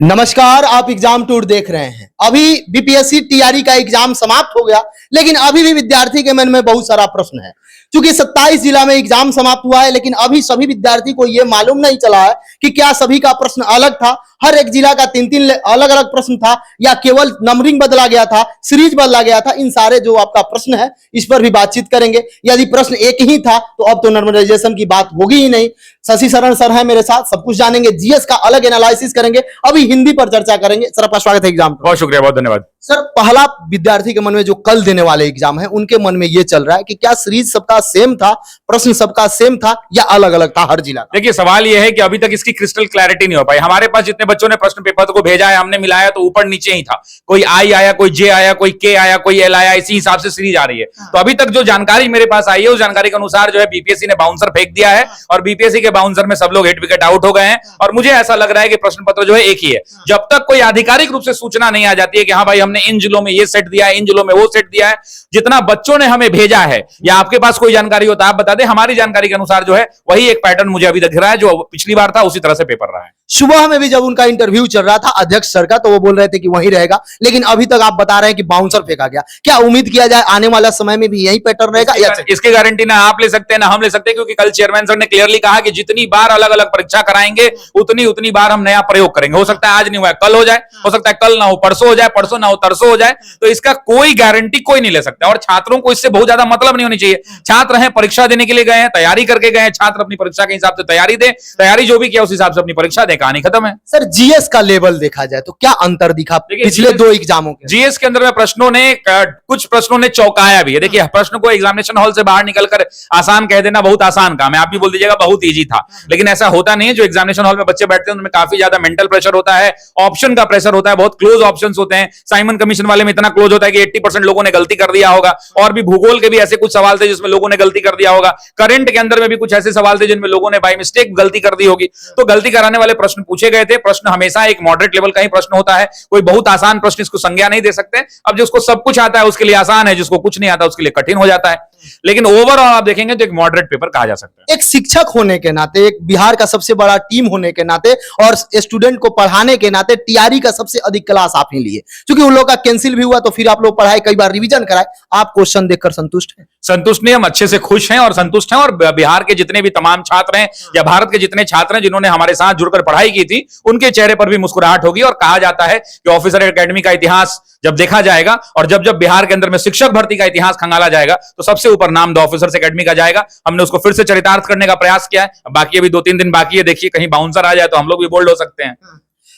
नमस्कार, आप exam tour देख रहे हैं। अभी बीपीएससी टीआरई का एग्जाम समाप्त हो गया, लेकिन अभी भी विद्यार्थी के मन में बहुत सारा प्रश्न है। क्योंकि 27 जिला में एग्जाम समाप्त हुआ है, लेकिन अभी सभी विद्यार्थी को यह मालूम नहीं चला है कि क्या सभी का प्रश्न अलग था, हर एक जिला का 3-3 अलग अलग प्रश्न था, या केवल नंबरिंग बदला गया था, सीरीज बदला गया था। इन सारे जो आपका प्रश्न है, इस पर भी बातचीत करेंगे। यदि प्रश्न एक ही था तो अब तो नॉर्मलाइजेशन की बात होगी ही नहीं। शशि शरण सर है मेरे साथ, सब कुछ जानेंगे। जीएस का अलग एनालिसिस करेंगे, अभी हिंदी पर चर्चा करेंगे। सर, आपका स्वागत है एग्जाम। बहुत शुक्रिया, बहुत धन्यवाद। सर, पहला विद्यार्थी के मन में जो कल देने वाले एग्जाम है, उनके मन में ये चल रहा है कि क्या सीरीज सबका सेम था, प्रश्न सबका सेम था, या अलग अलग था हर जिला? देखिए, सवाल यह है कि अभी तक इसकी क्रिस्टल क्लैरिटी नहीं हो पाई। हमारे पास जितने बच्चों ने प्रश्न पेपर को भेजा है, हमने मिलाया तो ऊपर नीचे ही था। कोई आई आया, कोई जे आया, कोई के आया, कोई एल आया, इसी हिसाब से सीरीज आ रही है। तो अभी तक जो जानकारी मेरे पास आई है, उस जानकारी के अनुसार जो है बीपीएससी ने बाउंसर फेंक दिया है, और बीपीएससी के बाउंसर में सब लोग हिट विकेट आउट हो गए हैं। और मुझे ऐसा लग रहा है कि प्रश्न पत्र जो है एक ही है। जब तक कोई आधिकारिक रूप से सूचना नहीं आ जाती है कि हाँ भाई, हमने इन जिलों में ये सेट दिया है, इन जिलों में वो सेट दिया है, जितना बच्चों ने हमें भेजा है, या आपके पास कोई जानकारी होता है आप बता दें। हमारी जानकारी के अनुसार जो है वही एक पैटर्न मुझे अभी दिख रहा है, जो पिछली बार था उसी तरह से पेपर रहा है। सुबह में भी जब उनका इंटरव्यू चल रहा था अध्यक्ष सर का, तो वो बोल रहे थे कि वहीं रहेगा, लेकिन अभी तक आप बता रहे हैं कि बाउंसर फेंका गया। क्या उम्मीद किया जाए आने वाला समय में भी यही पैटर्न रहेगा? इसकी गारंटी ना आप ले सकते हैं ना हम ले सकते हैं, क्योंकि कल चेयरमैन सर ने क्लियरली कहा कि जितनी बार अलग अलग परीक्षा कराएंगे उतनी बार हम नया प्रयोग करेंगे। हो सकता है आज नहीं हुआ, कल हो जाए, हो सकता है कल ना हो, परसों हो जाए, परसों ना हो, तरसों हो जाए। तो इसका कोई गारंटी कोई नहीं ले सकता, और छात्रों को इससे बहुत ज्यादा मतलब नहीं होनी चाहिए। छात्र हैं, परीक्षा देने के लिए गए हैं, तैयारी करके गए हैं। छात्र अपनी परीक्षा के हिसाब से तैयारी दे, तैयारी जो भी किया उस हिसाब से अपनी परीक्षा दे, कहानी खत्म है। सर, जीएस का लेवल देखा जाए तो क्या अंतर दिखा पिछले दो एग्जामों के? जीएस के अंदर में कुछ प्रश्नों ने चौंकाया भी है। देखिए, प्रश्न को एग्जामिनेशन हॉल से बाहर निकलकर आसान कह देना बहुत आसान काम है। आप भी बोल दीजिएगा बहुत इजी था, लेकिन ऐसा होता नहीं है। जो एग्जामिनेशन हॉल में बच्चे बैठते हैं उनमें काफी ज्यादा मेंटल प्रेशर होता है, ऑप्शन का प्रेशर होता है, बहुत क्लोज ऑप्शंस होते हैं। साइमन कमीशन वाले में इतना क्लोज होता है कि 80% लोगों ने गलती कर दिया होगा। और भी भूगोल के भी ऐसे कुछ सवाल थे जिसमें लोगों ने गलती कर दिया होगा। करंट के अंदर में भी कुछ ऐसे सवाल थे जिनमें लोगों ने बाय मिस्टेक गलती कर दी होगी। तो गलती कराने वाले प्रश्न पूछे गए थे। प्रश्न हमेशा एक मॉडरेट लेवल का ही प्रश्न होता है, कोई बहुत आसान प्रश्न इसको संज्ञा नहीं दे सकते। अब जिसको सब कुछ आता है उसके लिए आसान है, जिसको कुछ नहीं आता उसके लिए कठिन हो जाता है। लेकिन ओवरऑल आप देखेंगे तो एक मॉडरेट पेपर कहा जा सकता है। एक शिक्षक होने के नाते, एक बिहार का सबसे बड़ा टीम होने के नाते, और स्टूडेंट को पढ़ाने के नाते टीआरई का सबसे अधिक क्लास आप ही लिए, क्योंकि उन लोग का कैंसिल भी हुआ तो फिर आप लोग पढ़ाए, कई बार रिवीजन कराए। आप क्वेश्चन देखकर संतुष्ट हैं? संतुष्ट नहीं, हम अच्छे से खुश हैं और संतुष्ट हैं। और बिहार के जितने भी तमाम छात्र हैं, या भारत के जितने छात्र हैं जिन्होंने हमारे साथ जुड़कर पढ़ाई की थी, उनके चेहरे पर भी मुस्कुराहट होगी। और कहा जाता है कि ऑफिसर एकेडमी का इतिहास जब देखा जाएगा, और जब जब बिहार के अंदर में शिक्षक भर्ती का इतिहास खंगाला जाएगा, तो सबसे ऊपर नाम द ऑफिसर्स एकेडमी का जाएगा। हमने उसको फिर से चरितार्थ करने का प्रयास किया है। बाकी अभी 2-3 दिन बाकी है, देखिए कहीं बाउंसर आ जाए तो हम लोग भी बोल्ड हो सकते हैं।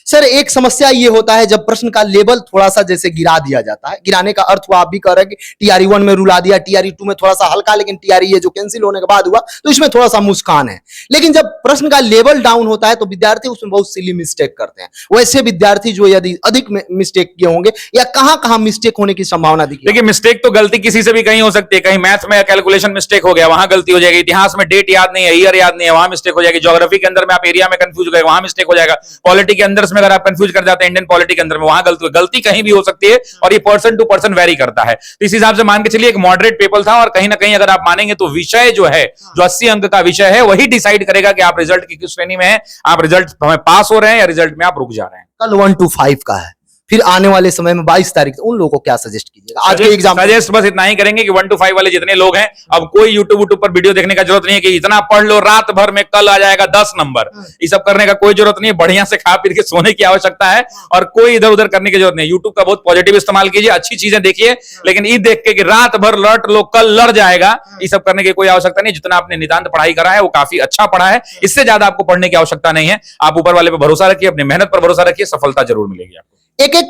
सर, एक समस्या ये होता है जब प्रश्न का लेवल थोड़ा सा जैसे गिरा दिया जाता है। गिराने का अर्थ हुआ, आप भी कह रहे हैं कि टीआरई 1 में रुला दिया, टीआरई 2 में थोड़ा सा हल्का, लेकिन टीआरई ये जो कैंसिल होने के बाद हुआ तो इसमें थोड़ा सा मुस्कान है। लेकिन जब प्रश्न का लेवल डाउन होता है तो विद्यार्थी उसमें बहुत सिली मिस्टेक करते हैं। वैसे विद्यार्थी जो यदि अधिक मिस्टेक किए होंगे, या कहां मिस्टेक होने की संभावना दिखी? देखिए, मिस्टेक तो गलती किसी से भी कहीं हो सकती है। कहीं मैथ में कैलकुलेशन मिस्टेक हो गया, वहां गलती हो जाएगी। इतिहास में डेट याद नहीं है, ईयर याद नहीं है, वहां मिस्टेक हो जाएगी। ज्योग्राफी के अंदर में आप एरिया में कंफ्यूज हो गए, वहां मिस्टेक हो जाएगा। पॉलिटी के अंदर में अगर आप कंफ्यूज कर जाते हैं इंडियन पॉलिटी के अंदर में, वहां गलती कहीं भी हो सकती है। और ये पर्सन टू पर्सन वेरी करता है। तो इस हिसाब से मान के चलिए एक मॉडरेट पेपर था। और कहीं ना कहीं अगर आप मानेंगे तो विषय जो है, जो 80 अंक का विषय है, वही डिसाइड करेगा कि आप रिजल्ट की किस श्रेणी में है। आप रिजल्ट में पास हो रहे हैं या रिजल्ट में आप रुक जा रहे हैं। कल 1 to 5 का है, फिर आने वाले समय में 22 तारीख, उन लोगों को क्या सजेस्ट कीजिएगा? आज के एग्जाम सजेस्ट बस इतना ही करेंगे कि 1 to 5 वाले जितने लोग हैं, अब कोई यूट्यूब पर वीडियो देखने का जरूरत नहीं है कि इतना पढ़ लो रात भर में कल आ जाएगा 10 नंबर। ये सब करने का कोई जरूरत नहीं है। बढ़िया से खा पी के सोने की आवश्यकता है, और कोई इधर उधर करने की जरूरत नहीं। यूट्यूब का बहुत पॉजिटिव इस्तेमाल कीजिए, अच्छी चीजें देखिए, लेकिन ये देख के कि रात भर लट लो कल लड़ जाएगा, ये सब करने की कोई आवश्यकता नहीं। जितना आपने नितांत पढ़ाई करा है वो काफी अच्छा पढ़ा है, इससे ज्यादा आपको पढ़ने की आवश्यकता नहीं है। आप ऊपर वाले पर भरोसा रखिए, अपनी मेहनत पर भरोसा रखिए, सफलता जरूर मिलेगी आपको। एक एक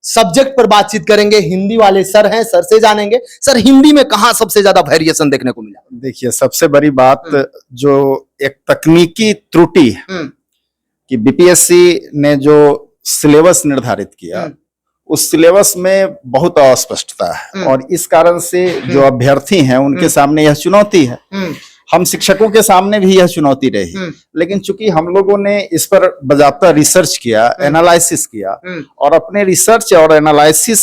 सब्जेक्ट पर बातचीत करेंगे। हिंदी वाले सर हैं, सर से जानेंगे। सर, हिंदी में कहां सबसे ज्यादा वेरिएशन देखने को मिला? देखिए, सबसे बड़ी बात जो एक तकनीकी त्रुटि है कि बीपीएससी ने जो सिलेबस निर्धारित किया, उस सिलेबस में बहुत अस्पष्टता है। और इस कारण से जो अभ्यर्थी हैं उनके सामने यह चुनौती है। हम शिक्षकों के सामने भी यह चुनौती रही, लेकिन चूंकि हम लोगों ने इस पर बाकायदा रिसर्च किया, एनालिसिस किया, और अपने रिसर्च और एनालिसिस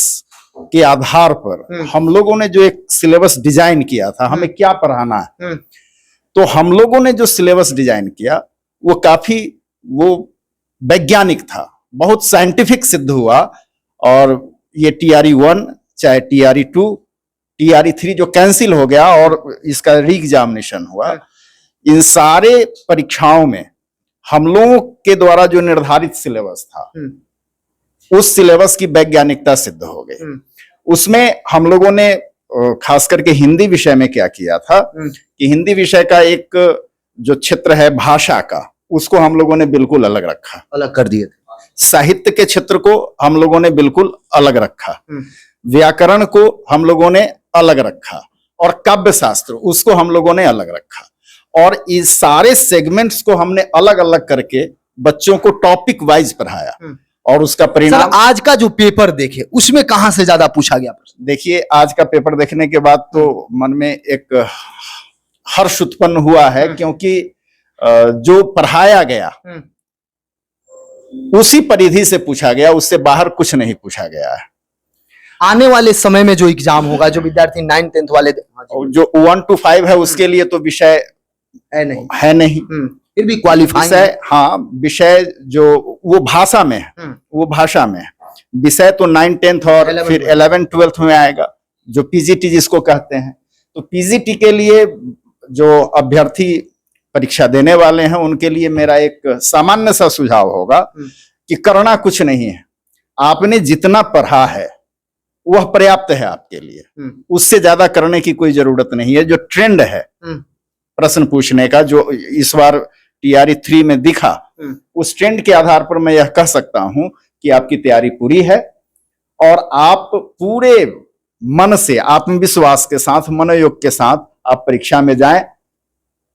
के आधार पर हम लोगों ने जो एक सिलेबस डिजाइन किया था, हमें क्या पढ़ाना है, तो हम लोगों ने जो सिलेबस डिजाइन किया वो काफी वैज्ञानिक था। बहुत साइंटिफिक सिद्ध हुआ। और ये TRE 1 चाहे TRE 2, TRE 3 जो कैंसिल हो गया और इसका री एग्जामिनेशन हुआ, इन सारे परीक्षाओं में हम लोगों के द्वारा जो निर्धारित सिलेबस था उस सिलेबस की वैज्ञानिकता सिद्ध हो गई। उसमें हम लोगों ने खास करके हिंदी विषय में क्या किया था कि हिंदी विषय का एक जो क्षेत्र है भाषा का, उसको हम लोगों ने बिल्कुल अलग रखा, अलग कर दिए थे। साहित्य के क्षेत्र को हम लोगों ने बिल्कुल अलग रखा, व्याकरण को हम लोगों ने अलग रखा, और काव्य शास्त्र उसको हम लोगों ने अलग रखा। और इस सारे सेगमेंट्स को हमने अलग अलग करके बच्चों को टॉपिक वाइज पढ़ाया, और उसका परिणाम सर आज का जो पेपर देखे उसमें कहां से ज्यादा पूछा गया प्रश्न? देखिए, आज का पेपर देखने के बाद तो मन में एक हर्ष उत्पन्न हुआ है, क्योंकि जो पढ़ाया गया उसी परिधि से पूछा गया, उससे बाहर कुछ नहीं पूछा गया है। आने वाले समय में जो एग्जाम होगा, जो विद्यार्थी 9 10th वाले जो 1 to 5 है उसके लिए तो विषय है नहीं, फिर भी क्वालिफाई विषय, हाँ विषय जो वो भाषा में है, वो भाषा में है। विषय तो 9 10th और 11th फिर 11 12th में आएगा, जो PGT जिसको कहते हैं। तो PGT के लिए जो अभ्यर्थी परीक्षा देने वाले हैं उनके लिए मेरा एक सामान्य सा सुझाव होगा कि करना कुछ नहीं है, आपने जितना पढ़ा है वह पर्याप्त है आपके लिए, उससे ज्यादा करने की कोई जरूरत नहीं है। जो ट्रेंड है प्रश्न पूछने का, जो इस बार TRE 3 में दिखा, उस ट्रेंड के आधार पर मैं यह कह सकता हूं कि आपकी तैयारी पूरी है, और आप पूरे मन से, आत्मविश्वास के साथ, मनोयोग के साथ आप परीक्षा में जाएं,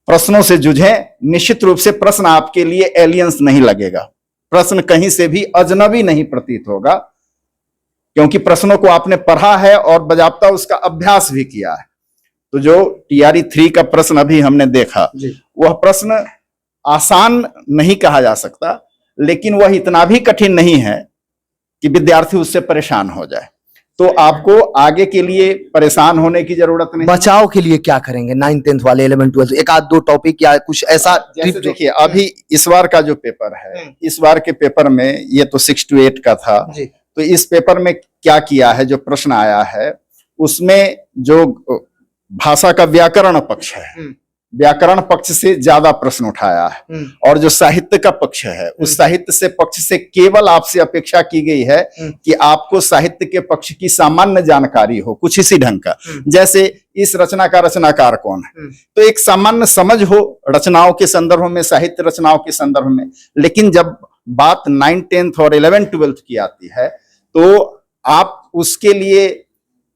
प्रश्नों से जूझें। निश्चित रूप से प्रश्न आपके लिए एलियंस नहीं लगेगा, प्रश्न कहीं से भी अजनबी नहीं प्रतीत होगा, क्योंकि प्रश्नों को आपने पढ़ा है और बजाबता उसका अभ्यास भी किया है। तो जो TRE 3 का प्रश्न अभी हमने देखा, वह प्रश्न आसान नहीं कहा जा सकता, लेकिन वह इतना भी कठिन नहीं है कि विद्यार्थी उससे परेशान हो जाए। तो आपको आगे के लिए परेशान होने की जरूरत नहीं। बचाव के लिए क्या करेंगे 9 10th वाले, 11 12 एक आध दो टॉपिक या कुछ ऐसा? जैसे देखिए, अभी इस बार का जो पेपर है, इस बार के पेपर में ये तो 6 to 8 का था, तो इस पेपर में क्या किया है, जो प्रश्न आया है उसमें जो भाषा का व्याकरण पक्ष है, व्याकरण पक्ष से ज्यादा प्रश्न उठाया है, और जो साहित्य का पक्ष है उस साहित्य से पक्ष से केवल आपसे अपेक्षा की गई है कि आपको साहित्य के पक्ष की सामान्य जानकारी हो, कुछ इसी ढंग का, जैसे इस रचना का रचनाकार कौन है, तो एक सामान्य समझ हो रचनाओं के संदर्भ में, साहित्य रचनाओं के संदर्भ में। लेकिन जब बात 9 10th और 11 12th की आती है, तो आप उसके लिए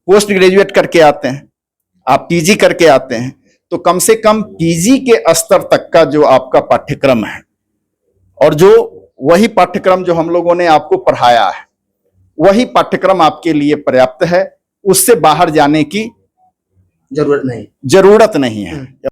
पोस्ट ग्रेजुएट करके आते हैं, आप PG करके आते हैं, तो कम से कम PG के स्तर तक का जो आपका पाठ्यक्रम है, और जो वही पाठ्यक्रम जो हम लोगों ने आपको पढ़ाया है, वही पाठ्यक्रम आपके लिए पर्याप्त है, उससे बाहर जाने की जरूरत नहीं है।